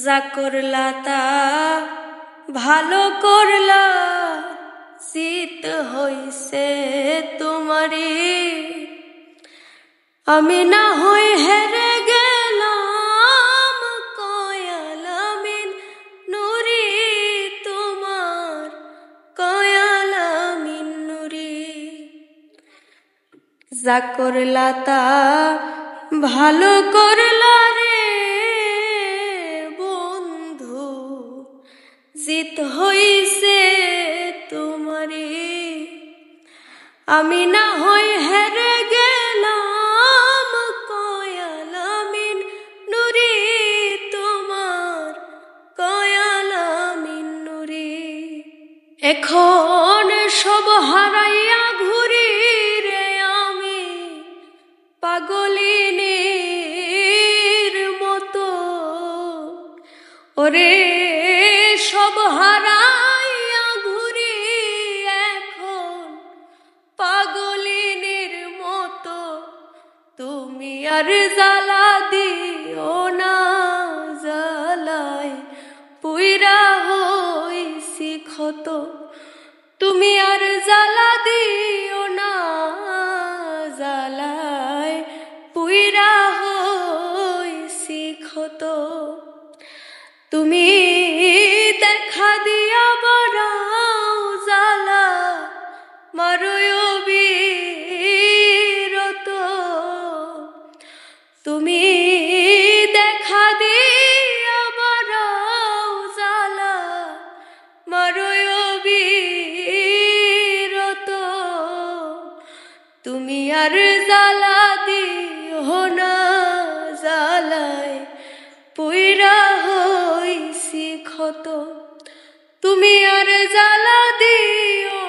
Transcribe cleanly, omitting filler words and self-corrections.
যা করলা তা ভালো করলা, জিত হইছে তোমারি। আমি না হই হেরে গেলাম, কয়ালামিন নুরি তোমার, কয়ালামিন নুরি। যা করলা তা ভালো করলা রে বন্ধু, জিত হইছে তোমারি। আমি না হই হেরে গেলাম, কয়ালামিন নুরি তোমার, কয়ালামিন নুরি। এখন সব হারাইয়া ঘুরি রে আমি পাগলিনীর মতো, ওরে সব হারাইয়া ঘুরি এখন পাগলিনীর মতো। তুমি আর জ্বালা দিও না, জ্বালায় পুইরা হইছি ক্ষত। তুমি আর জ্বালা দিও না, জ্বালায় পুইরা হইছি ক্ষত। তুমি দেখা দিয়া বাড়াও জ্বালা, মারোয় বিরত। তুমি দেখা দিয়া বাড়াও জ্বালা, মারোয় বিরত। তুমি আর জ্বালা দিও না, জ্বালায় পুইরা হইছি ক্ষত। তুমি আর জ্বালা দিও